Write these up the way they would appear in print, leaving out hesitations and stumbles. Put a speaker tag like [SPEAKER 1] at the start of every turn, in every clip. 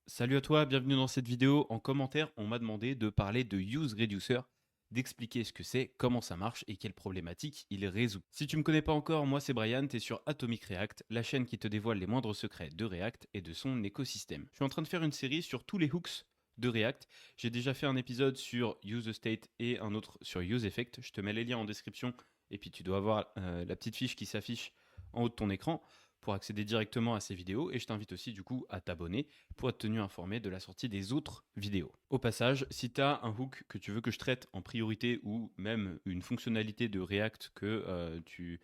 [SPEAKER 1] Salut à toi, bienvenue dans cette vidéo. En commentaire, on m'a demandé de parler de Use Reducer, d'expliquer ce que c'est, comment ça marche et quelles problématiques il résout. Si tu me connais pas encore, moi c'est Brian, t'es sur Atomic React, la chaîne qui te dévoile les moindres secrets de React et de son écosystème. Je suis en train de faire une série sur tous les hooks de React. J'ai déjà fait un épisode sur UseState et un autre sur UseEffect. Je te mets les liens en description et puis tu dois avoir la petite fiche qui s'affiche en haut de ton écran pour accéder directement à ces vidéos, et je t'invite aussi du coup à t'abonner pour être tenu informé de la sortie des autres vidéos. Au passage, si tu as un hook que tu veux que je traite en priorité ou même une fonctionnalité de React que tu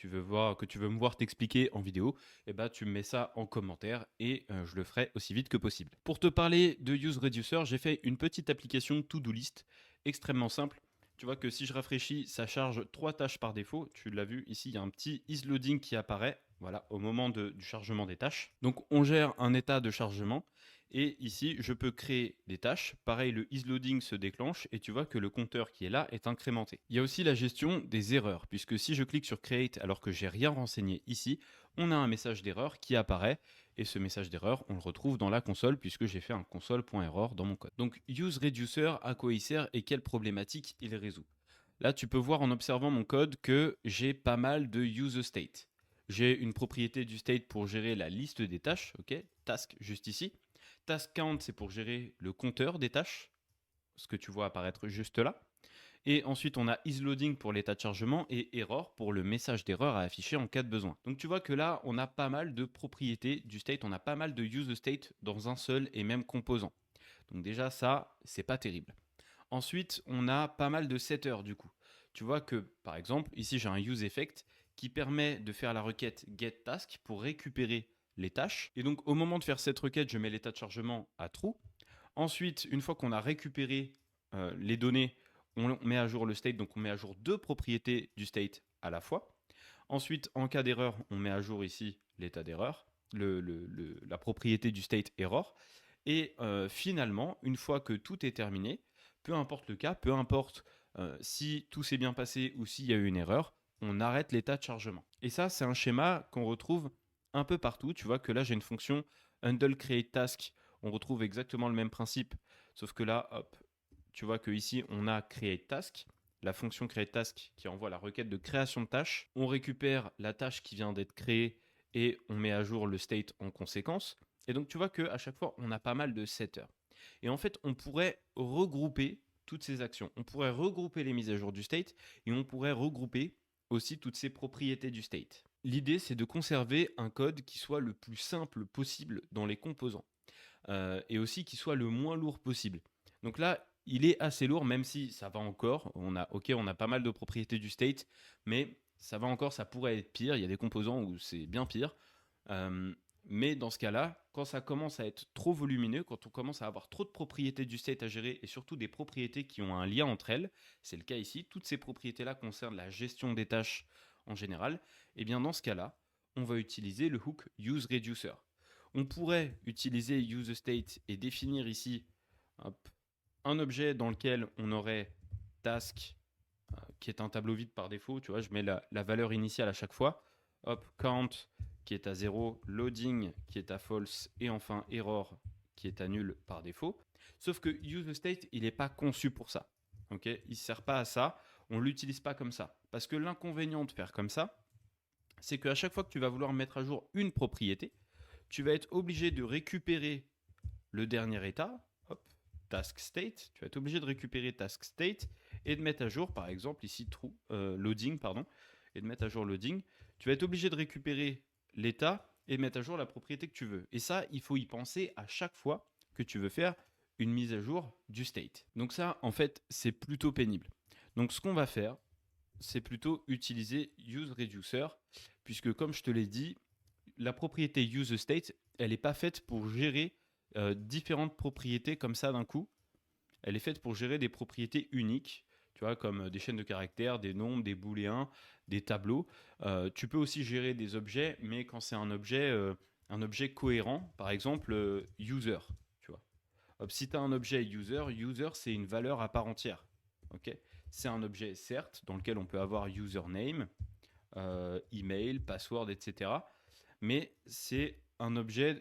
[SPEAKER 1] veux voir, que tu veux me voir t'expliquer en vidéo, eh ben, tu me mets ça en commentaire et je le ferai aussi vite que possible. Pour te parler de Use Reducer, j'ai fait une petite application to-do list extrêmement simple. Tu vois que si je rafraîchis, ça charge 3 tâches par défaut. Tu l'as vu ici, il y a un petit isLoading qui apparaît, voilà, au moment du chargement des tâches. Donc on gère un état de chargement et ici je peux créer des tâches. Pareil, le isLoading se déclenche et tu vois que le compteur qui est là est incrémenté. Il y a aussi la gestion des erreurs, puisque si je clique sur Create alors que j'ai rien renseigné ici, on a un message d'erreur qui apparaît. Et ce message d'erreur, on le retrouve dans la console puisque j'ai fait un console.error dans mon code. Donc UseReducer, à quoi il sert et quelles problématiques il résout. Là, tu peux voir en observant mon code que j'ai pas mal de useState. J'ai une propriété du state pour gérer la liste des tâches, ok, task juste ici. Task count, c'est pour gérer le compteur des tâches, ce que tu vois apparaître juste là. Et ensuite, on a isLoading pour l'état de chargement et error pour le message d'erreur à afficher en cas de besoin. Donc tu vois que là, on a pas mal de propriétés du state, on a pas mal de useState dans un seul et même composant. Donc déjà, ça, c'est pas terrible. Ensuite, on a pas mal de setters du coup. Tu vois que, par exemple, ici j'ai un useEffect qui permet de faire la requête getTask pour récupérer les tâches. Et donc au moment de faire cette requête, je mets l'état de chargement à true. Ensuite, une fois qu'on a récupéré les données, on met à jour le state, donc on met à jour deux propriétés du state à la fois. Ensuite, en cas d'erreur, on met à jour ici l'état d'erreur, la propriété du state error. Et finalement, une fois que tout est terminé, peu importe le cas, peu importe si tout s'est bien passé ou s'il y a eu une erreur, on arrête l'état de chargement. Et ça, c'est un schéma qu'on retrouve un peu partout. Tu vois que là, j'ai une fonction handle create task. On retrouve exactement le même principe, sauf que là, hop, tu vois que ici, on a create task, la fonction create task qui envoie la requête de création de tâche. On récupère la tâche qui vient d'être créée et on met à jour le state en conséquence. Et donc, tu vois qu'à chaque fois, on a pas mal de setters. Et en fait, on pourrait regrouper toutes ces actions. On pourrait regrouper les mises à jour du state et on pourrait regrouper aussi toutes ces propriétés du state. L'idée, c'est de conserver un code qui soit le plus simple possible dans les composants et aussi qui soit le moins lourd possible. Donc là, il est assez lourd, même si ça va encore. On a pas mal de propriétés du state, mais ça va encore, ça pourrait être pire. Il y a des composants où c'est bien pire. Euh, mais dans ce cas-là, quand ça commence à être trop volumineux, quand on commence à avoir trop de propriétés du state à gérer et surtout des propriétés qui ont un lien entre elles, c'est le cas ici, toutes ces propriétés-là concernent la gestion des tâches en général, et bien dans ce cas-là, on va utiliser le hook useReducer. On pourrait utiliser useState et définir ici hop, un objet dans lequel on aurait task qui est un tableau vide par défaut. Tu vois, je mets la valeur initiale à chaque fois. Hop, count qui est à 0, loading qui est à false et enfin error qui est à nul par défaut. Sauf que useState, il n'est pas conçu pour ça. Okay, il ne sert pas à ça. On ne l'utilise pas comme ça. Parce que l'inconvénient de faire comme ça, c'est qu'à chaque fois que tu vas vouloir mettre à jour une propriété, tu vas être obligé de récupérer le dernier état, hop, task state, tu vas être obligé de récupérer task state et de mettre à jour, par exemple ici true, loading, pardon, et de mettre à jour loading. Tu vas être obligé de récupérer l'état et de mettre à jour la propriété que tu veux. Et ça, il faut y penser à chaque fois que tu veux faire une mise à jour du state. Donc ça, en fait, c'est plutôt pénible. Donc ce qu'on va faire, c'est plutôt utiliser useReducer, puisque comme je te l'ai dit, la propriété useState, elle n'est pas faite pour gérer différentes propriétés comme ça d'un coup. Elle est faite pour gérer des propriétés uniques, tu vois, comme des chaînes de caractères, des nombres, des booléens, des tableaux. Tu peux aussi gérer des objets, mais quand c'est un objet cohérent, par exemple user, tu vois. Si tu as un objet user, c'est une valeur à part entière. Okay, c'est un objet, certes, dans lequel on peut avoir username, email, password, etc. Mais c'est un objet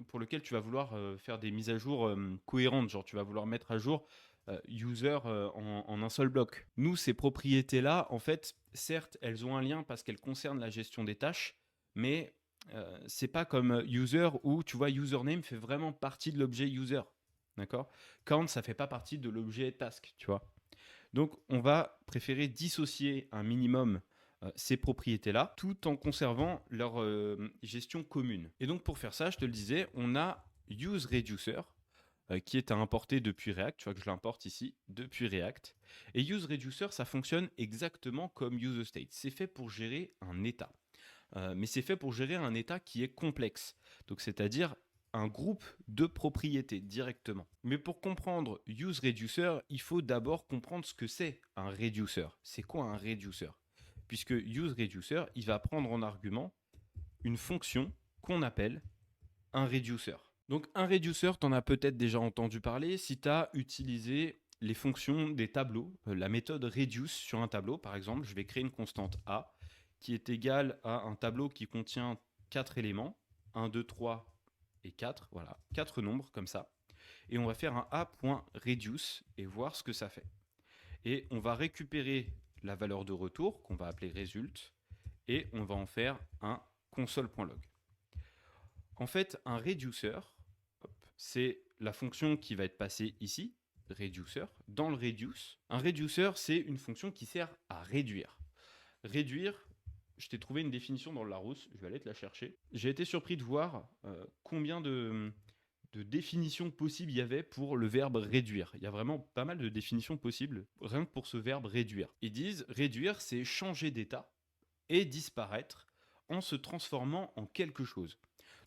[SPEAKER 1] pour lequel tu vas vouloir faire des mises à jour cohérentes. Genre, tu vas vouloir mettre à jour user en un seul bloc. Nous, ces propriétés-là, en fait, certes, elles ont un lien parce qu'elles concernent la gestion des tâches, mais c'est pas comme user où, tu vois, username fait vraiment partie de l'objet user. D'accord? Count, ça fait pas partie de l'objet task, tu vois. Donc, on va préférer dissocier un minimum ces propriétés-là, tout en conservant leur gestion commune. Et donc, pour faire ça, je te le disais, on a useReducer, qui est à importer depuis React. Tu vois que je l'importe ici depuis React. Et useReducer, ça fonctionne exactement comme useState. C'est fait pour gérer un état. Mais c'est fait pour gérer un état qui est complexe. Donc, c'est-à-dire un groupe de propriétés directement. Mais pour comprendre useReducer, il faut d'abord comprendre ce que c'est un reducer. C'est quoi un reducer? Puisque useReducer, il va prendre en argument une fonction qu'on appelle un reducer. Donc un reducer, tu en as peut-être déjà entendu parler si tu as utilisé les fonctions des tableaux, la méthode reduce sur un tableau. Par exemple, je vais créer une constante a qui est égale à un tableau qui contient 4 éléments, 1, 2, 3 et 4, voilà, 4 nombres comme ça. Et on va faire un a.reduce et voir ce que ça fait. Et on va récupérer la valeur de retour qu'on va appeler result et on va en faire un console.log. En fait, un reducer, c'est la fonction qui va être passée ici, reducer, dans le reduce. Un reducer, c'est une fonction qui sert à réduire. Réduire, je t'ai trouvé une définition dans le Larousse, je vais aller te la chercher. J'ai été surpris de voir combien de définitions possibles il y avait pour le verbe réduire. Il y a vraiment pas mal de définitions possibles, rien que pour ce verbe réduire. Ils disent réduire, c'est changer d'état et disparaître en se transformant en quelque chose.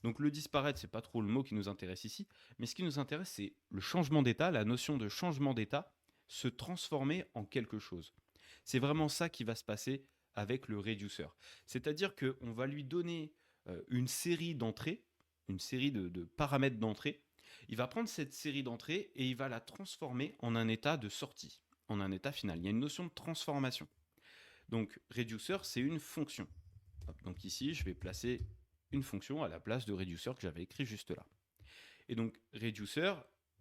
[SPEAKER 1] Donc le disparaître, c'est pas trop le mot qui nous intéresse ici, mais ce qui nous intéresse, c'est le changement d'état, la notion de changement d'état, se transformer en quelque chose. C'est vraiment ça qui va se passer avec le reducer. C'est-à-dire qu'on va lui donner une série d'entrées, une série de paramètres d'entrée. Il va prendre cette série d'entrées et il va la transformer en un état de sortie, en un état final. Il y a une notion de transformation. Donc reducer, c'est une fonction. Donc ici, je vais placer une fonction à la place de reducer que j'avais écrit juste là. Et donc reducer,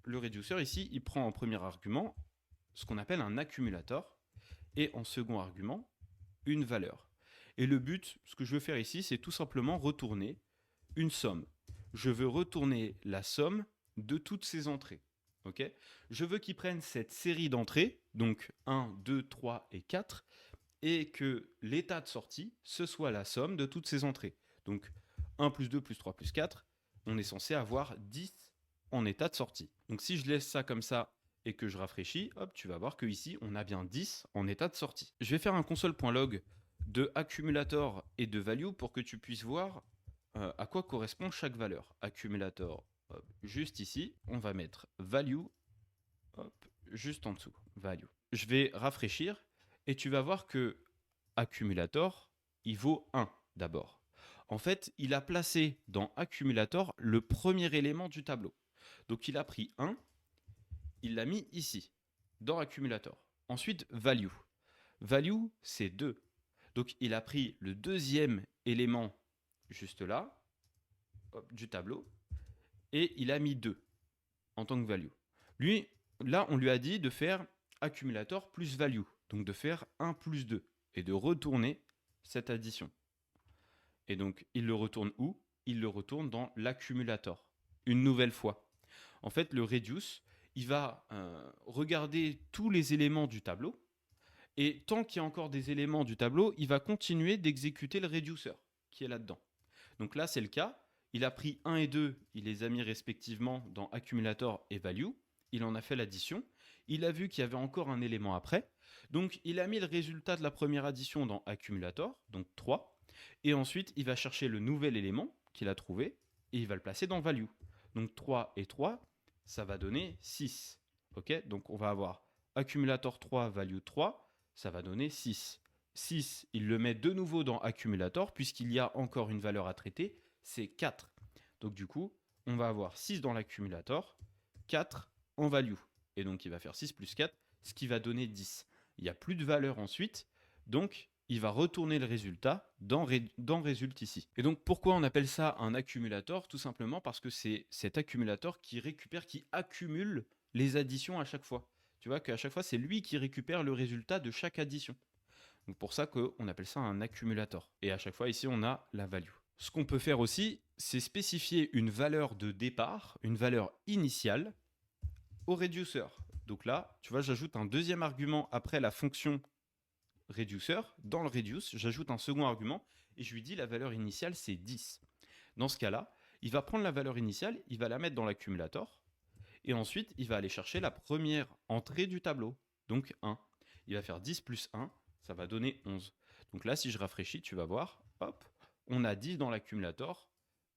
[SPEAKER 1] le reducer ici, il prend en premier argument ce qu'on appelle un accumulator et en second argument une valeur. Et le but, ce que je veux faire ici, c'est tout simplement retourner une somme. Je veux retourner la somme de toutes ces entrées. Okay, je veux qu'il prenne cette série d'entrées, donc 1, 2, 3 et 4, et que l'état de sortie, ce soit la somme de toutes ces entrées. Donc 1 plus 2 plus 3 plus 4, on est censé avoir 10 en état de sortie. Donc si je laisse ça comme ça et que je rafraîchis, hop, tu vas voir que ici on a bien 10 en état de sortie. Je vais faire un console.log de accumulator et de value pour que tu puisses voir à quoi correspond chaque valeur. Accumulator, hop, juste ici, on va mettre value, hop, juste en dessous, value. Je vais rafraîchir et tu vas voir que accumulator, il vaut 1 d'abord. En fait, il a placé dans accumulator le premier élément du tableau. Donc il a pris 1, il l'a mis ici, dans accumulator. Ensuite, value. Value, c'est 2. Donc il a pris le deuxième élément juste là, hop, du tableau, et il a mis 2 en tant que value. Lui, là, on lui a dit de faire accumulator plus value, donc de faire 1 plus 2, et de retourner cette addition. Et donc, il le retourne où? Il le retourne dans l'accumulator, une nouvelle fois. En fait, le reduce, il va regarder tous les éléments du tableau, et tant qu'il y a encore des éléments du tableau, il va continuer d'exécuter le reducer qui est là-dedans. Donc là, c'est le cas. Il a pris 1 et 2, il les a mis respectivement dans accumulator et value. Il en a fait l'addition. Il a vu qu'il y avait encore un élément après. Donc, il a mis le résultat de la première addition dans accumulator, donc 3. Et ensuite, il va chercher le nouvel élément qu'il a trouvé et il va le placer dans value. Donc, 3 et 3, ça va donner 6. Ok, donc, on va avoir accumulator 3, value 3, ça va donner 6. 6, il le met de nouveau dans accumulator puisqu'il y a encore une valeur à traiter, c'est 4. Donc du coup, on va avoir 6 dans l'accumulator, 4 en value. Et donc il va faire 6 plus 4, ce qui va donner 10. Il n'y a plus de valeur ensuite, donc il va retourner le résultat dans Result ici. Et donc pourquoi on appelle ça un accumulator? Tout simplement parce que c'est cet accumulator qui récupère, qui accumule les additions à chaque fois. Tu vois qu'à chaque fois, c'est lui qui récupère le résultat de chaque addition. Donc pour ça qu'on appelle ça un accumulator. Et à chaque fois, ici, on a la value. Ce qu'on peut faire aussi, c'est spécifier une valeur de départ, une valeur initiale, au reducer. Donc là, tu vois, j'ajoute un deuxième argument après la fonction reducer. Dans le reduce, j'ajoute un second argument et je lui dis la valeur initiale, c'est 10. Dans ce cas-là, il va prendre la valeur initiale, il va la mettre dans l'accumulator et ensuite, il va aller chercher la première entrée du tableau, donc 1. Il va faire 10 plus 1, ça va donner 11. Donc là, si je rafraîchis, tu vas voir, hop, on a 10 dans l'accumulator,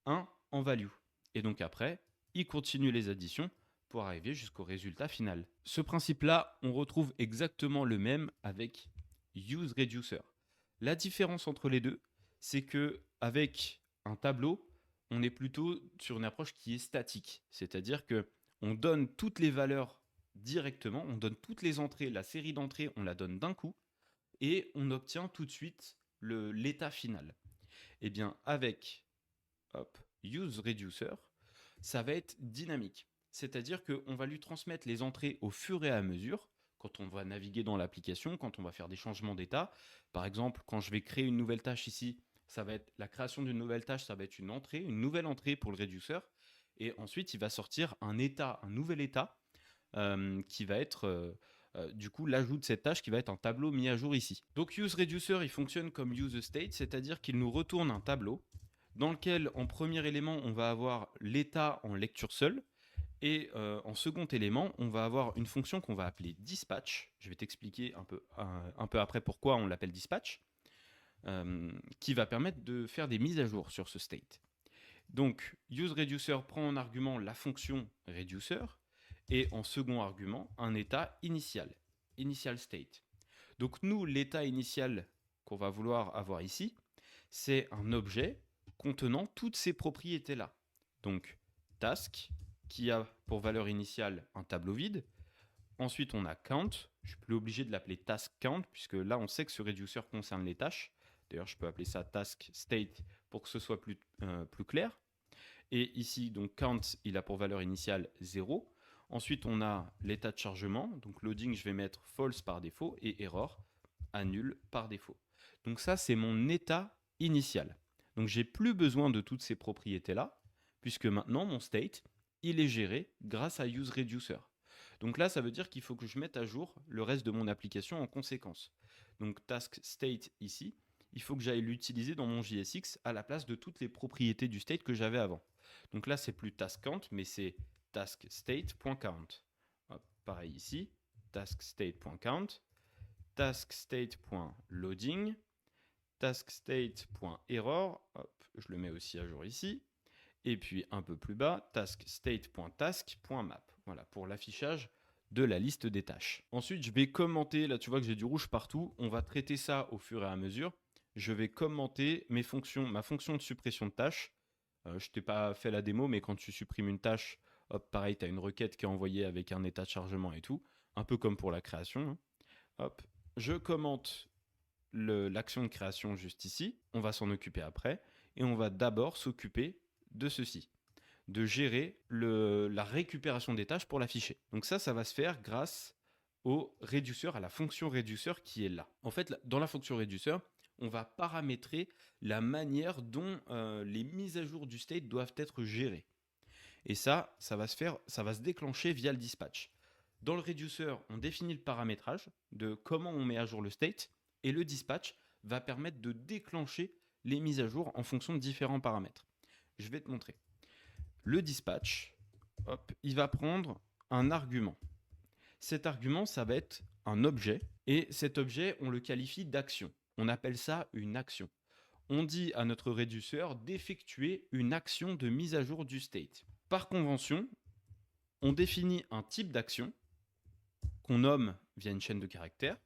[SPEAKER 1] 1 en value. Et donc après, il continue les additions pour arriver jusqu'au résultat final. Ce principe-là, on retrouve exactement le même avec useReducer. La différence entre les deux, c'est que avec un tableau, on est plutôt sur une approche qui est statique. C'est-à-dire que on donne toutes les valeurs directement, on donne toutes les entrées, la série d'entrées, on la donne d'un coup, et on obtient tout de suite l'état final. Et bien avec useReducer, ça va être dynamique. C'est-à-dire qu'on va lui transmettre les entrées au fur et à mesure, quand on va naviguer dans l'application, quand on va faire des changements d'état. Par exemple, quand je vais créer une nouvelle tâche ici, ça va être la création d'une nouvelle tâche, ça va être une entrée, une nouvelle entrée pour le réduceur. Et ensuite, il va sortir un état, un nouvel état, qui va être du coup l'ajout de cette tâche qui va être un tableau mis à jour ici. Donc useReducer, il fonctionne comme useState, c'est-à-dire qu'il nous retourne un tableau dans lequel en premier élément on va avoir l'état en lecture seule et en second élément on va avoir une fonction qu'on va appeler dispatch. Je vais t'expliquer un peu après pourquoi on l'appelle dispatch, qui va permettre de faire des mises à jour sur ce state. Donc useReducer prend en argument la fonction reducer et en second argument un état initial, initial state. Donc nous, l'état initial qu'on va vouloir avoir ici, c'est un objet contenant toutes ces propriétés-là. Donc task, qui a pour valeur initiale un tableau vide. Ensuite, on a count. Je suis plus obligé de l'appeler task count, puisque là, on sait que ce reducer concerne les tâches. D'ailleurs, je peux appeler ça task state pour que ce soit plus clair. Et ici, donc count, il a pour valeur initiale 0. Ensuite, on a l'état de chargement. Donc loading, je vais mettre false par défaut et error, annule par défaut. Donc ça, c'est mon état initial. Donc j'ai plus besoin de toutes ces propriétés-là, puisque maintenant, mon state, il est géré grâce à useReducer. Donc là, ça veut dire qu'il faut que je mette à jour le reste de mon application en conséquence. Donc task state ici, il faut que j'aille l'utiliser dans mon JSX à la place de toutes les propriétés du state que j'avais avant. Donc là, c'est plus task count, mais c'est task state.count. Pareil ici, task state.count, task state.loading, task state.error, je le mets aussi à jour ici, et puis un peu plus bas, task state.task.map. Voilà, pour l'affichage de la liste des tâches. Ensuite, je vais commenter, là tu vois que j'ai du rouge partout, on va traiter ça au fur et à mesure. Je vais commenter ma fonction de suppression de tâches. Je t'ai pas fait la démo, mais quand tu supprimes une tâche, hop, pareil, tu as une requête qui est envoyée avec un état de chargement et tout, un peu comme pour la création. Hein. Hop, je commente l'action de création juste ici, on va s'en occuper après, et on va d'abord s'occuper de ceci, de gérer la récupération des tâches pour l'afficher. Donc ça va se faire grâce au reducer, à la fonction reducer qui est là. En fait, dans la fonction reducer, on va paramétrer la manière dont les mises à jour du state doivent être gérées. Et ça va se déclencher via le dispatch. Dans le reducer, on définit le paramétrage de comment on met à jour le state, et le dispatch va permettre de déclencher les mises à jour en fonction de différents paramètres. Je vais te montrer. Le dispatch, hop, il va prendre un argument. Cet argument, ça va être un objet, et cet objet, on le qualifie d'action. On appelle ça une action. On dit à notre reducer d'effectuer une action de mise à jour du state. Par convention, on définit un type d'action qu'on nomme via une chaîne de caractères,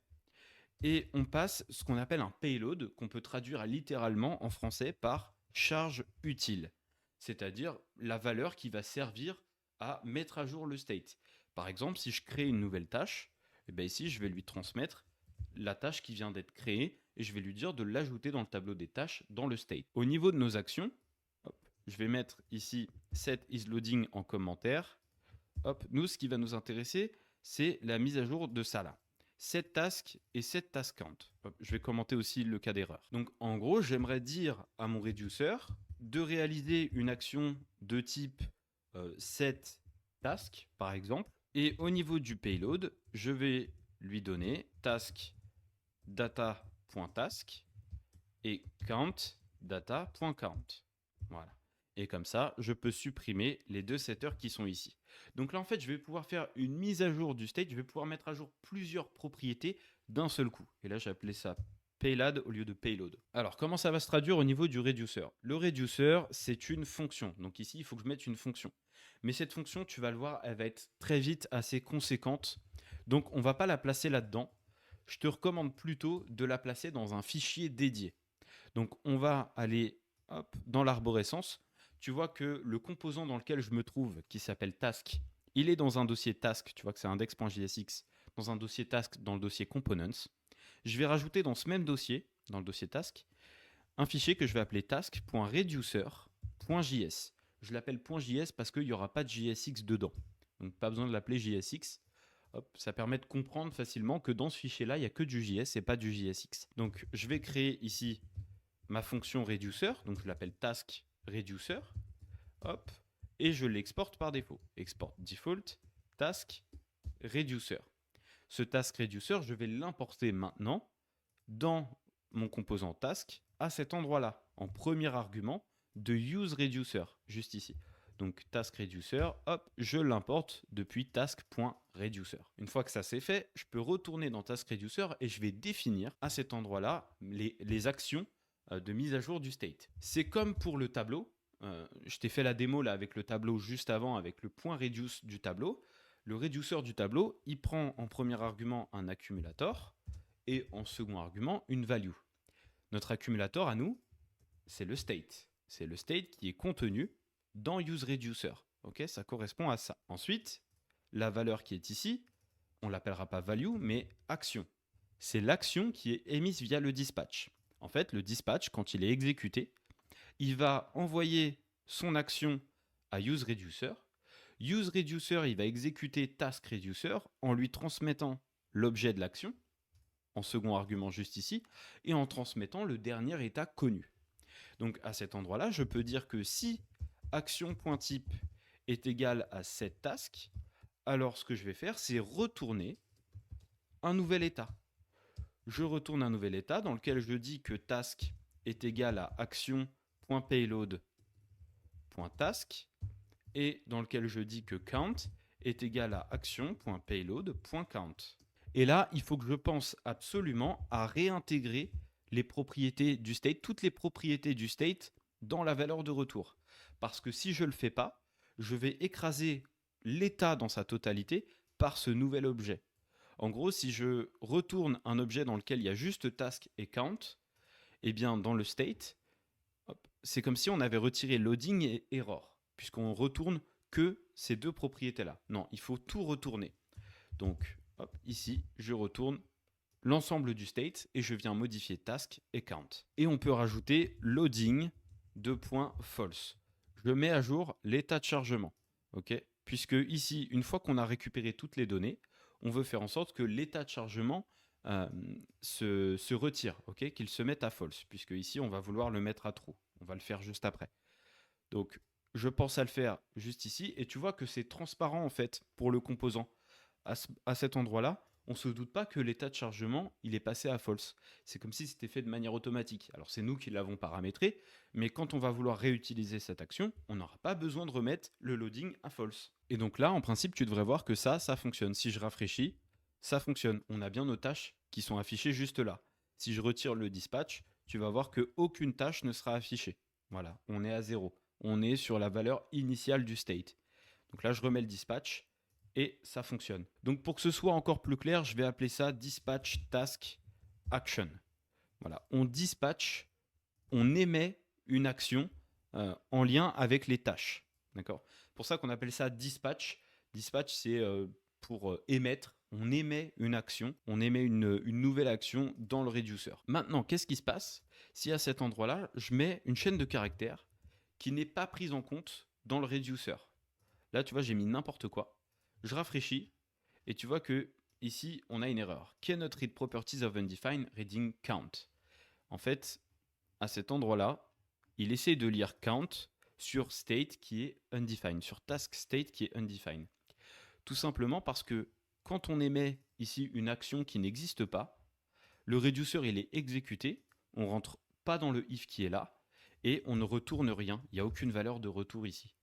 [SPEAKER 1] et on passe ce qu'on appelle un payload, qu'on peut traduire littéralement en français par charge utile, c'est-à-dire la valeur qui va servir à mettre à jour le state. Par exemple, si je crée une nouvelle tâche, et bien ici, je vais lui transmettre la tâche qui vient d'être créée et je vais lui dire de l'ajouter dans le tableau des tâches dans le state. Au niveau de nos actions, hop, je vais mettre ici set is loading en commentaire. Hop, nous, ce qui va nous intéresser, c'est la mise à jour de ça là. Set task et set task count. Hop, je vais commenter aussi le cas d'erreur. Donc en gros, j'aimerais dire à mon reducer de réaliser une action de type set task, par exemple. Et au niveau du payload, je vais lui donner task data.task et count data.count. Voilà. Et comme ça, je peux supprimer les deux setters qui sont ici. Donc là, en fait, je vais pouvoir faire une mise à jour du state. Je vais pouvoir mettre à jour plusieurs propriétés d'un seul coup. Et là, j'ai appelé ça payload au lieu de payload. Alors, comment ça va se traduire au niveau du reducer? Le reducer, c'est une fonction. Donc ici, il faut que je mette une fonction. Mais cette fonction, tu vas le voir, elle va être très vite assez conséquente. Donc, on ne va pas la placer là-dedans. Je te recommande plutôt de la placer dans un fichier dédié. Donc, on va aller hop, dans l'arborescence. Tu vois que le composant dans lequel je me trouve, qui s'appelle task, il est dans un dossier task. Tu vois que c'est index.jsx, dans un dossier task, dans le dossier components. Je vais rajouter dans ce même dossier, dans le dossier task, un fichier que je vais appeler task.reducer.js. Je l'appelle .js parce qu'il n'y aura pas de JSX dedans. Donc pas besoin de l'appeler JSX. Hop, ça permet de comprendre facilement que dans ce fichier-là, il n'y a que du JS et pas du JSX. Donc je vais créer ici ma fonction reducer, donc je l'appelle task reducer, hop, et je l'exporte par défaut. Export default task reducer. Ce task reducer, je vais l'importer maintenant dans mon composant task à cet endroit-là, en premier argument de useReducer, juste ici. Donc task reducer, hop, je l'importe depuis task.reducer. Une fois que ça c'est fait, je peux retourner dans task reducer et je vais définir à cet endroit-là les actions de mise à jour du state. C'est comme pour le tableau. Je t'ai fait la démo là avec le tableau juste avant, avec le point reduce du tableau. Le reducer du tableau, il prend en premier argument un accumulator et en second argument une value. Notre accumulator à nous, c'est le state. C'est le state qui est contenu dans useReducer. Okay, ça correspond à ça. Ensuite, la valeur qui est ici, on ne l'appellera pas value, mais action. C'est l'action qui est émise via le dispatch. En fait, le dispatch, quand il est exécuté, il va envoyer son action à useReducer. useReducer, il va exécuter taskReducer en lui transmettant l'objet de l'action, en second argument juste ici, et en transmettant le dernier état connu. Donc à cet endroit-là, je peux dire que si action.type est égal à set task, alors ce que je vais faire, c'est retourner un nouvel état. Je retourne un nouvel état dans lequel je dis que task est égal à action.payload.task et dans lequel je dis que count est égal à action.payload.count. Et là, il faut que je pense absolument à réintégrer les propriétés du state, toutes les propriétés du state dans la valeur de retour. Parce que si je ne le fais pas, je vais écraser l'état dans sa totalité par ce nouvel objet. En gros, si je retourne un objet dans lequel il y a juste task et count, eh bien dans le state, c'est comme si on avait retiré loading et error, puisqu'on retourne que ces deux propriétés-là. Non, il faut tout retourner. Donc, hop, ici, je retourne l'ensemble du state et je viens modifier task et count. Et on peut rajouter loading .false. Je mets à jour l'état de chargement, ok? Puisque ici, une fois qu'on a récupéré toutes les données, on veut faire en sorte que l'état de chargement se retire, ok? Qu'il se mette à false, puisque ici, on va vouloir le mettre à true. On va le faire juste après. Donc, je pense à le faire juste ici, et tu vois que c'est transparent en fait pour le composant. À cet endroit-là, on ne se doute pas que l'état de chargement, il est passé à false. C'est comme si c'était fait de manière automatique. Alors c'est nous qui l'avons paramétré, mais quand on va vouloir réutiliser cette action, on n'aura pas besoin de remettre le loading à false. Et donc là, en principe, tu devrais voir que ça fonctionne. Si je rafraîchis, ça fonctionne. On a bien nos tâches qui sont affichées juste là. Si je retire le dispatch, tu vas voir qu'aucune tâche ne sera affichée. Voilà, on est à 0. On est sur la valeur initiale du state. Donc là, je remets le dispatch et ça fonctionne. Donc pour que ce soit encore plus clair, je vais appeler ça dispatch task action. Voilà, on dispatch, on émet une action en lien avec les tâches. D'accord ? Pour ça qu'on appelle ça dispatch. Dispatch, c'est pour émettre on émet une action, on émet une nouvelle action dans le reducer. Maintenant, qu'est-ce qui se passe si à cet endroit-là, je mets une chaîne de caractères qui n'est pas prise en compte dans le reducer? Là, tu vois, j'ai mis n'importe quoi. Je rafraîchis et tu vois que ici, on a une erreur. Cannot read properties of undefined reading count. En fait, à cet endroit-là, il essaie de lire count sur state qui est undefined, sur task state qui est undefined. Tout simplement parce que quand on émet ici une action qui n'existe pas, le reducer il est exécuté, on ne rentre pas dans le if qui est là, et on ne retourne rien, il n'y a aucune valeur de retour ici.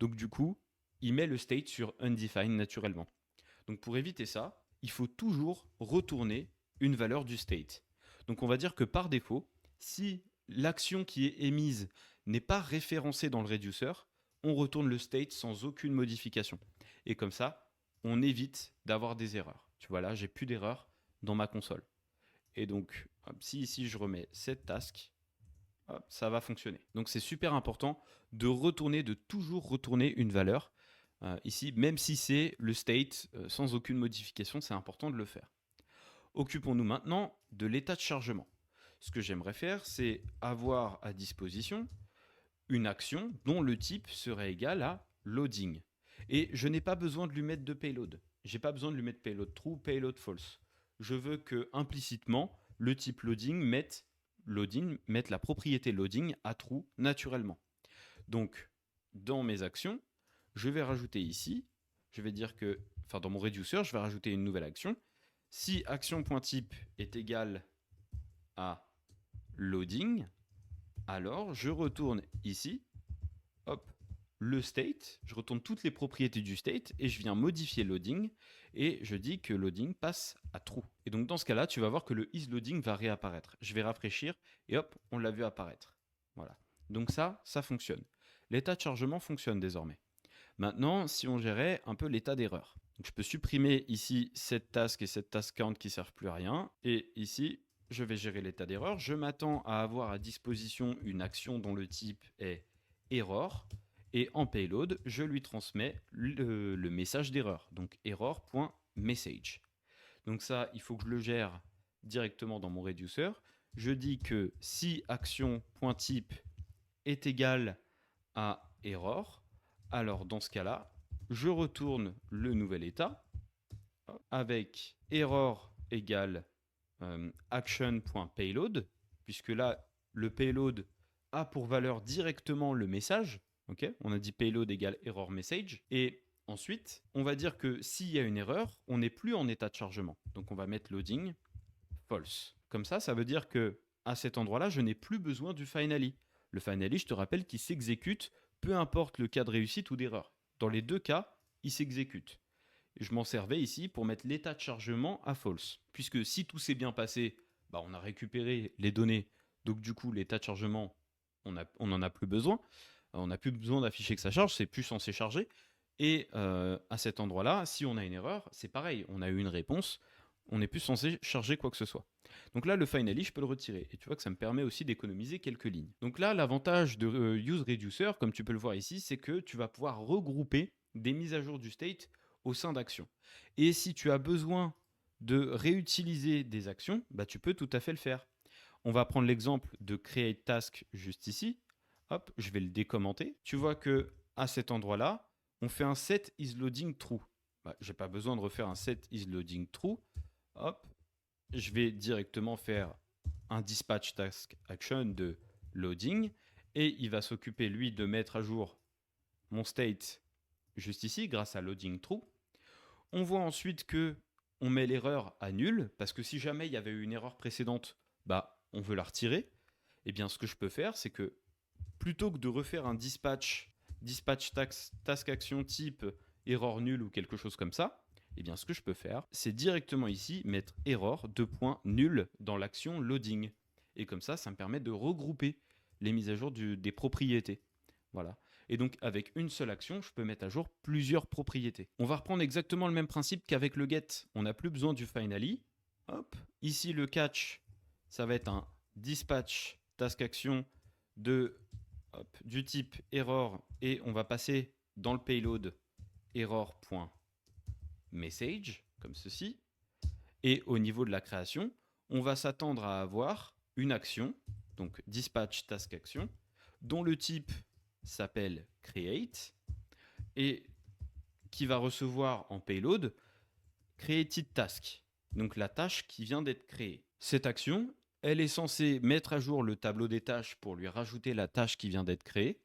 [SPEAKER 1] Donc du coup, il met le state sur undefined naturellement. Donc pour éviter ça, il faut toujours retourner une valeur du state. Donc on va dire que par défaut, si l'action qui est émise n'est pas référencée dans le reducer, on retourne le state sans aucune modification. Et comme ça, on évite d'avoir des erreurs. Tu vois là, j'ai plus d'erreurs dans ma console. Et donc, si ici je remets cette task, hop, ça va fonctionner. Donc c'est super important de toujours retourner une valeur. Ici, même si c'est le state sans aucune modification, c'est important de le faire. Occupons-nous maintenant de l'état de chargement. Ce que j'aimerais faire, c'est avoir à disposition une action dont le type serait égal à loading. Et je n'ai pas besoin de lui mettre de payload. Je n'ai pas besoin de lui mettre payload true, payload false. Je veux que implicitement, le type loading mette la propriété loading à true naturellement. Donc, dans mes actions, je vais rajouter ici, je vais dire que, enfin dans mon reducer, je vais rajouter une nouvelle action. Si action.type est égal à loading, alors je retourne ici, hop, le state, je retourne toutes les propriétés du state et je viens modifier loading et je dis que loading passe à true. Et donc dans ce cas-là, tu vas voir que le isLoading va réapparaître. Je vais rafraîchir et hop, on l'a vu apparaître. Voilà. Donc ça fonctionne. L'état de chargement fonctionne désormais. Maintenant, si on gérait un peu l'état d'erreur. Je peux supprimer ici cette task et cette task count qui ne servent plus à rien. Et ici, je vais gérer l'état d'erreur. Je m'attends à avoir à disposition une action dont le type est error. Et en payload, je lui transmets le message d'erreur. Donc error.message. Donc ça, il faut que je le gère directement dans mon reducer. Je dis que si action.type est égal à error, alors dans ce cas-là, je retourne le nouvel état avec error égale action.payload, puisque là, le payload a pour valeur directement le message. Okay, on a dit payload égale error message. Et ensuite, on va dire que s'il y a une erreur, on n'est plus en état de chargement. Donc on va mettre loading false. Comme ça veut dire que à cet endroit-là, je n'ai plus besoin du finally. Le finally, je te rappelle qu'il s'exécute peu importe le cas de réussite ou d'erreur. Dans les deux cas, il s'exécute. Je m'en servais ici pour mettre l'état de chargement à false. Puisque si tout s'est bien passé, on a récupéré les données. Donc du coup, l'état de chargement, on n'en a plus besoin. On n'a plus besoin d'afficher que ça charge, c'est plus censé charger. Et à cet endroit-là, si on a une erreur, c'est pareil. On a eu une réponse, on n'est plus censé charger quoi que ce soit. Donc là, le finally, je peux le retirer. Et tu vois que ça me permet aussi d'économiser quelques lignes. Donc là, l'avantage de useReducer, comme tu peux le voir ici, c'est que tu vas pouvoir regrouper des mises à jour du state au sein d'actions. Et si tu as besoin de réutiliser des actions, tu peux tout à fait le faire. On va prendre l'exemple de create task juste ici. Hop, je vais le décommenter. Tu vois que à cet endroit-là, on fait un set isLoading true. Je n'ai pas besoin de refaire un set isLoading true. Hop, je vais directement faire un dispatch task action de loading et il va s'occuper lui de mettre à jour mon state juste ici grâce à loading true. On voit ensuite que on met l'erreur à nul parce que si jamais il y avait eu une erreur précédente, on veut la retirer. Et bien ce que je peux faire, c'est que plutôt que de refaire un dispatch task action type erreur nulle ou quelque chose comme ça, eh bien, ce que je peux faire, c'est directement ici mettre error nul dans l'action loading. Et comme ça me permet de regrouper les mises à jour des propriétés. Voilà. Et donc, avec une seule action, je peux mettre à jour plusieurs propriétés. On va reprendre exactement le même principe qu'avec le get. On n'a plus besoin du finally. Hop. Ici, le catch, ça va être un dispatch task action du type error et on va passer dans le payload error.message. comme ceci. Et au niveau de la création, on va s'attendre à avoir une action, donc dispatch task action, dont le type s'appelle create et qui va recevoir en payload created task, donc la tâche qui vient d'être créée. Cette action, elle est censée mettre à jour le tableau des tâches pour lui rajouter la tâche qui vient d'être créée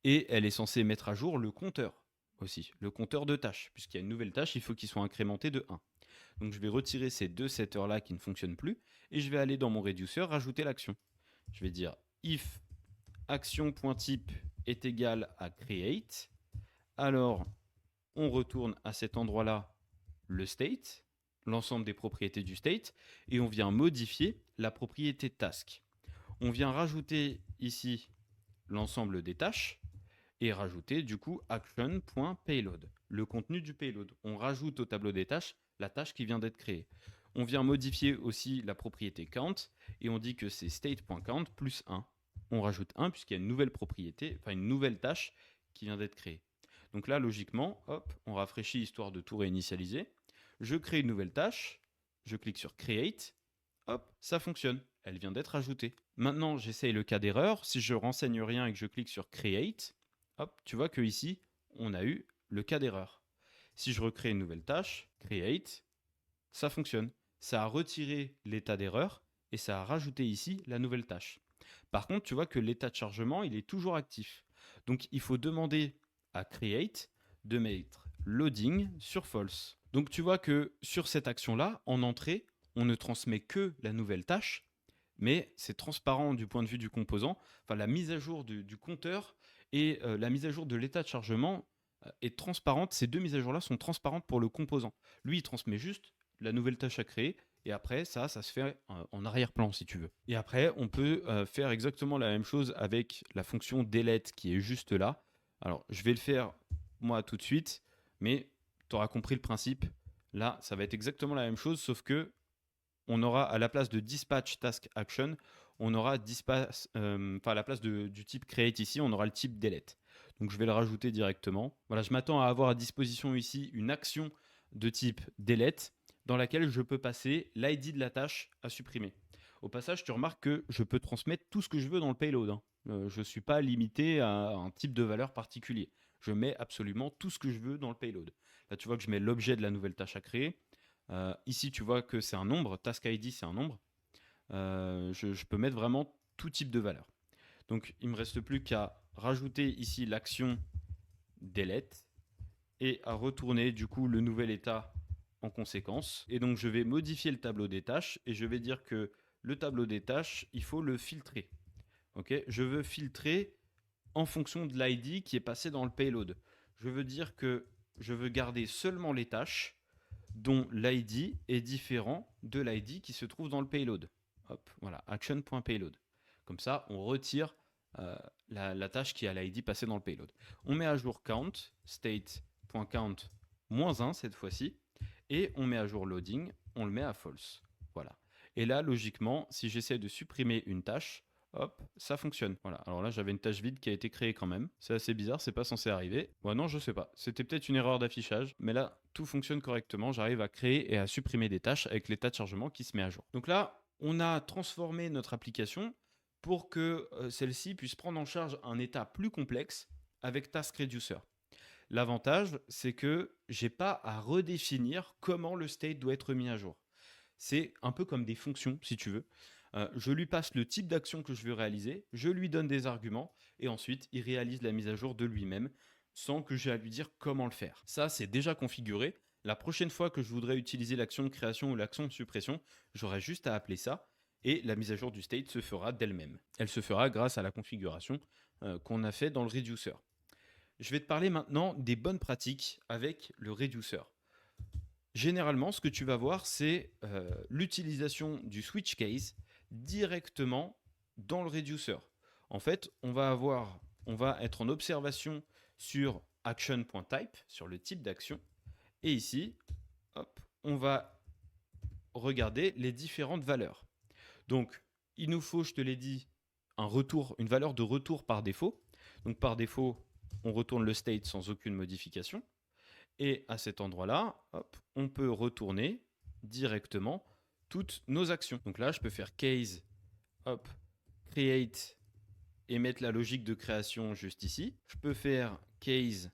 [SPEAKER 1] et elle est censée mettre à jour le compteur aussi, le compteur de tâches. Puisqu'il y a une nouvelle tâche, il faut qu'il soit incrémenté de 1. Donc je vais retirer ces deux setters-là qui ne fonctionnent plus et je vais aller dans mon reducer, rajouter l'action. Je vais dire if action.type est égal à create, alors on retourne à cet endroit-là le state, l'ensemble des propriétés du state, et on vient modifier la propriété task. On vient rajouter ici l'ensemble des tâches et rajouter du coup action.payload, le contenu du payload. On rajoute au tableau des tâches la tâche qui vient d'être créée. On vient modifier aussi la propriété count et on dit que c'est state.count plus 1. On rajoute 1 puisqu'il y a une nouvelle propriété, enfin une nouvelle tâche qui vient d'être créée. Donc là, logiquement, hop, on rafraîchit histoire de tout réinitialiser. Je crée une nouvelle tâche, je clique sur Create, hop, ça fonctionne, elle vient d'être ajoutée. Maintenant, j'essaye le cas d'erreur. Si je renseigne rien et que je clique sur Create, hop, tu vois que ici, on a eu le cas d'erreur. Si je recrée une nouvelle tâche, Create, ça fonctionne. Ça a retiré l'état d'erreur et ça a rajouté ici la nouvelle tâche. Par contre, tu vois que l'état de chargement, il est toujours actif. Donc, il faut demander à Create de mettre loading sur false. Donc, tu vois que sur cette action-là, en entrée, on ne transmet que la nouvelle tâche, mais c'est transparent du point de vue du composant. Enfin, la mise à jour du compteur et la mise à jour de l'état de chargement est transparente. Ces deux mises à jour-là sont transparentes pour le composant. Lui, il transmet juste la nouvelle tâche à créer, et après, ça se fait en arrière-plan, si tu veux. Et après, on peut faire exactement la même chose avec la fonction delete qui est juste là. Alors, je vais le faire, moi, tout de suite, mais tu auras compris le principe. Là, ça va être exactement la même chose, sauf que on aura à la place de dispatch task action, on aura dispatch, à la place du type create ici, on aura le type delete. Donc je vais le rajouter directement. Voilà, je m'attends à avoir à disposition ici une action de type delete dans laquelle je peux passer l'ID de la tâche à supprimer. Au passage, tu remarques que je peux transmettre tout ce que je veux dans le payload. Je ne suis pas limité à un type de valeur particulier. Je mets absolument tout ce que je veux dans le payload. Là, tu vois que je mets l'objet de la nouvelle tâche à créer. Ici, tu vois que c'est un nombre. Task ID, c'est un nombre. Je peux mettre vraiment tout type de valeur. Donc, il ne me reste plus qu'à rajouter ici l'action delete et à retourner du coup le nouvel état en conséquence. Et donc, je vais modifier le tableau des tâches et je vais dire que le tableau des tâches, il faut le filtrer. Okay, je veux filtrer en fonction de l'ID qui est passé dans le payload. Je veux dire que je veux garder seulement les tâches dont l'ID est différent de l'ID qui se trouve dans le payload. Hop, voilà, action.payload. Comme ça, on retire la tâche qui a l'ID passé dans le payload. On met à jour count, state.count -1 cette fois-ci, et on met à jour loading, on le met à false. Voilà. Et là, logiquement, si j'essaie de supprimer une tâche, hop, ça fonctionne. Voilà. Alors là, j'avais une tâche vide qui a été créée quand même. C'est assez bizarre, c'est pas censé arriver. Ouais, non, je sais pas. C'était peut-être une erreur d'affichage, mais là, tout fonctionne correctement. J'arrive à créer et à supprimer des tâches avec l'état de chargement qui se met à jour. Donc là, on a transformé notre application pour que celle-ci puisse prendre en charge un état plus complexe avec Task Reducer. L'avantage, c'est que j'ai pas à redéfinir comment le state doit être mis à jour. C'est un peu comme des fonctions, si tu veux. Je lui passe le type d'action que je veux réaliser, je lui donne des arguments, et ensuite, il réalise la mise à jour de lui-même, sans que j'ai à lui dire comment le faire. Ça, c'est déjà configuré. La prochaine fois que je voudrais utiliser l'action de création ou l'action de suppression, j'aurai juste à appeler ça, et la mise à jour du state se fera d'elle-même. Elle se fera grâce à la configuration qu'on a fait dans le reducer. Je vais te parler maintenant des bonnes pratiques avec le reducer. Généralement, ce que tu vas voir, c'est l'utilisation du switch case directement dans le reducer. En fait, on va être en observation sur action.type, sur le type d'action. Et ici, hop, on va regarder les différentes valeurs. Donc, il nous faut, je te l'ai dit, une valeur de retour par défaut. Donc, par défaut, on retourne le state sans aucune modification. Et à cet endroit-là, hop, on peut retourner directement toutes nos actions. Donc là, je peux faire case, hop, create et mettre la logique de création juste ici. Je peux faire case,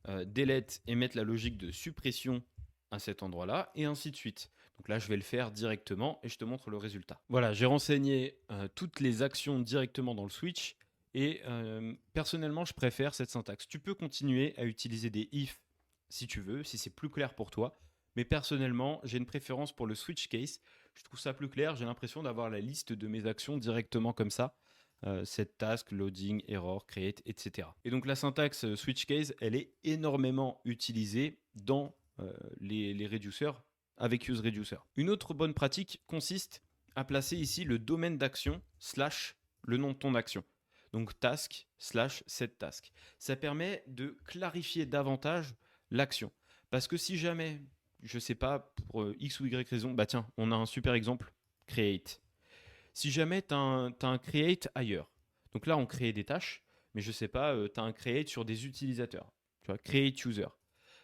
[SPEAKER 1] delete et mettre la logique de suppression à cet endroit-là, et ainsi de suite. Donc là, je vais le faire directement et je te montre le résultat. Voilà, j'ai renseigné toutes les actions directement dans le switch, et personnellement, je préfère cette syntaxe. Tu peux continuer à utiliser des if si tu veux, si c'est plus clair pour toi, mais personnellement, j'ai une préférence pour le switch case. Je trouve ça plus clair, j'ai l'impression d'avoir la liste de mes actions directement comme ça. Set task, loading, error, create, etc. Et donc la syntaxe switch case, elle est énormément utilisée dans les reducers avec useReducer. Une autre bonne pratique consiste à placer ici le domaine d'action slash le nom de ton action. Donc task slash set task. Ça permet de clarifier davantage l'action. Parce que si jamais, je sais pas, pour X ou Y raison, bah tiens, on a un super exemple, create. Si jamais tu as, un create ailleurs, donc là on crée des tâches, mais je sais pas, tu as un create sur des utilisateurs, tu vois, create user.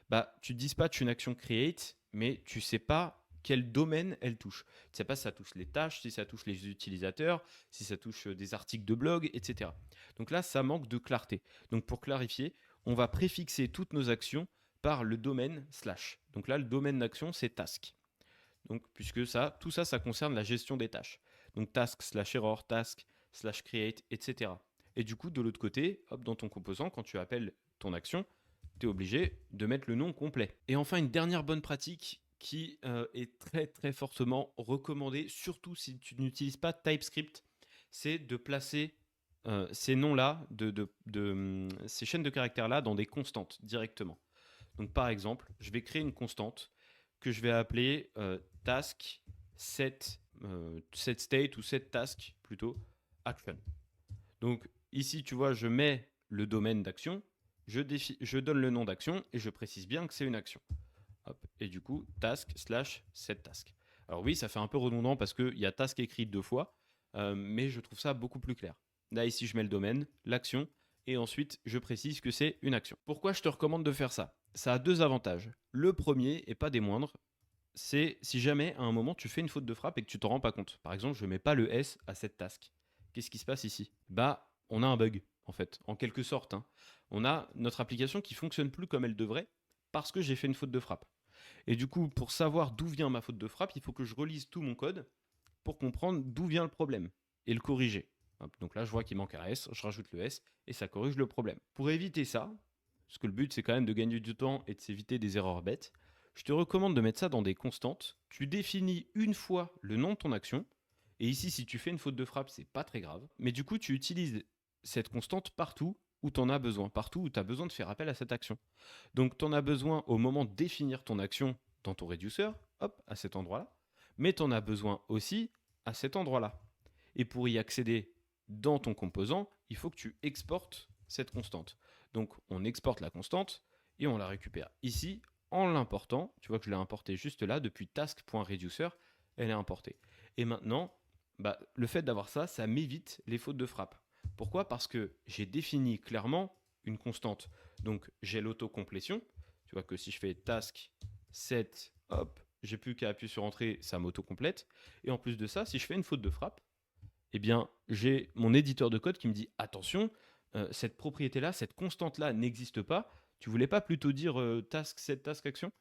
[SPEAKER 1] Bah, tu dispatches une action create, mais tu sais pas quel domaine elle touche. Tu sais pas si ça touche les tâches, si ça touche les utilisateurs, si ça touche des articles de blog, etc. Donc là, ça manque de clarté. Donc pour clarifier, on va préfixer toutes nos actions par le domaine slash. Donc là, le domaine d'action, c'est task. Donc, puisque ça, tout ça, ça concerne la gestion des tâches. Donc task slash error, task slash create, etc. Et du coup, de l'autre côté, hop, dans ton composant, quand tu appelles ton action, tu es obligé de mettre le nom complet. Et enfin, une dernière bonne pratique qui est très très fortement recommandée, surtout si tu n'utilises pas TypeScript, c'est de placer ces noms-là, ces chaînes de caractères-là dans des constantes directement. Donc par exemple, je vais créer une constante que je vais appeler task set state ou set task plutôt action. Donc ici, tu vois, je mets le domaine d'action, je donne le nom d'action et je précise bien que c'est une action. Hop, et du coup, task slash set task. Alors oui, ça fait un peu redondant parce qu'il y a task écrit deux fois, mais je trouve ça beaucoup plus clair. Là, ici, je mets le domaine, l'action, et ensuite, je précise que c'est une action. Pourquoi je te recommande de faire ça? Ça a deux avantages. Le premier, et pas des moindres, c'est si jamais à un moment tu fais une faute de frappe et que tu t'en rends pas compte. Par exemple, je mets pas le S à cette task. Qu'est-ce qui se passe ici? Bah, on a un bug en fait, en quelque sorte. Hein. On a notre application qui fonctionne plus comme elle devrait parce que j'ai fait une faute de frappe. Et du coup, pour savoir d'où vient ma faute de frappe, il faut que je relise tout mon code pour comprendre d'où vient le problème et le corriger. Hop, donc là, je vois qu'il manque un S, je rajoute le S et ça corrige le problème. Pour éviter ça, parce que le but c'est quand même de gagner du temps et de s'éviter des erreurs bêtes, je te recommande de mettre ça dans des constantes. Tu définis une fois le nom de ton action. Et ici, si tu fais une faute de frappe, c'est pas très grave. Mais du coup, tu utilises cette constante partout où tu en as besoin, partout où tu as besoin de faire appel à cette action. Donc, tu en as besoin au moment de définir ton action dans ton reducer, hop, à cet endroit-là. Mais tu en as besoin aussi à cet endroit-là. Et pour y accéder dans ton composant, il faut que tu exportes cette constante. Donc, on exporte la constante et on la récupère ici en l'important. Tu vois que je l'ai importé juste là, depuis task.reducer, elle est importée. Et maintenant, bah, le fait d'avoir ça, ça m'évite les fautes de frappe. Pourquoi? Parce que j'ai défini clairement une constante. Donc j'ai l'autocomplétion. Tu vois que si je fais task set, hop, j'ai plus qu'à appuyer sur entrée, ça m'auto-complète. Et en plus de ça, si je fais une faute de frappe, eh bien j'ai mon éditeur de code qui me dit attention, cette propriété-là, cette constante-là n'existe pas. Tu voulais pas plutôt dire task set task action?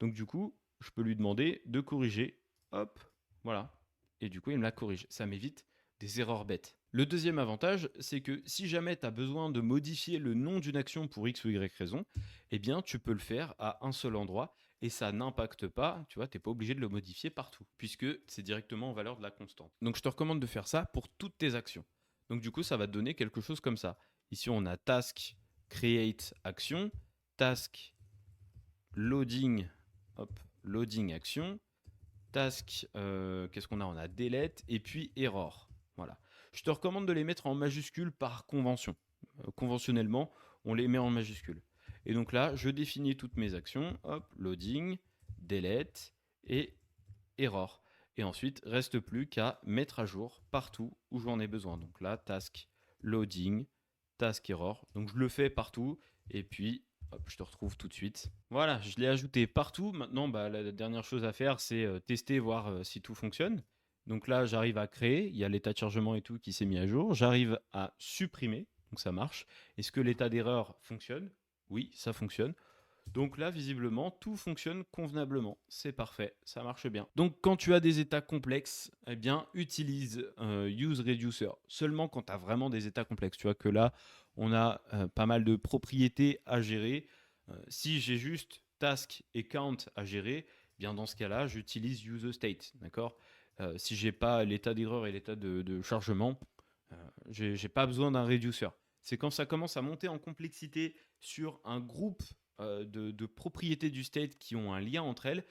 [SPEAKER 1] Donc du coup, je peux lui demander de corriger. Hop, voilà. Et du coup, il me la corrige. Ça m'évite des erreurs bêtes. Le deuxième avantage, c'est que si jamais tu as besoin de modifier le nom d'une action pour X ou Y raison, eh bien, tu peux le faire à un seul endroit et ça n'impacte pas, tu vois, tu n'es pas obligé de le modifier partout puisque c'est directement en valeur de la constante. Donc, je te recommande de faire ça pour toutes tes actions. Donc, du coup, ça va te donner quelque chose comme ça. Ici, on a task, create, action, task, loading, hop, loading action, task, qu'est-ce qu'on a? On a delete et puis error. Voilà. Je te recommande de les mettre en majuscule par convention. Conventionnellement, on les met en majuscule. Et donc là, je définis toutes mes actions. Hop, loading, delete et error. Et ensuite, reste plus qu'à mettre à jour partout où j'en ai besoin. Donc là, task, loading, task, error. Donc je le fais partout. Et puis, Hop, je te retrouve tout de suite. Voilà, je l'ai ajouté partout. Maintenant, bah, la dernière chose à faire, c'est tester, voir si tout fonctionne. Donc là, j'arrive à créer. Il y a l'état de chargement et tout qui s'est mis à jour. J'arrive à supprimer. Donc ça marche. Est-ce que l'état d'erreur fonctionne? Oui, ça fonctionne. Donc là, visiblement, tout fonctionne convenablement. C'est parfait, ça marche bien. Donc quand tu as des états complexes, eh bien, utilise Use Reducer. Seulement quand tu as vraiment des états complexes. Tu vois que là, on a pas mal de propriétés à gérer. Si j'ai juste task et count à gérer, eh bien dans ce cas-là, j'utilise useState. D'accord. Si j'ai pas l'état d'erreur et l'état de chargement, j'ai pas besoin d'un reducer. C'est quand ça commence à monter en complexité sur un groupe de propriétés du state qui ont un lien entre elles,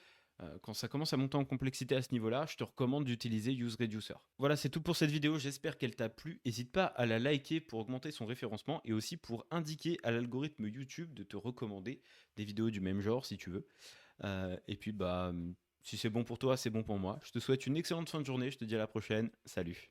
[SPEAKER 1] quand ça commence à monter en complexité à ce niveau-là, je te recommande d'utiliser useReducer. Voilà, c'est tout pour cette vidéo. J'espère qu'elle t'a plu. N'hésite pas à la liker pour augmenter son référencement et aussi pour indiquer à l'algorithme YouTube de te recommander des vidéos du même genre si tu veux. Et puis, bah, si c'est bon pour toi, c'est bon pour moi. Je te souhaite une excellente fin de journée. Je te dis à la prochaine. Salut.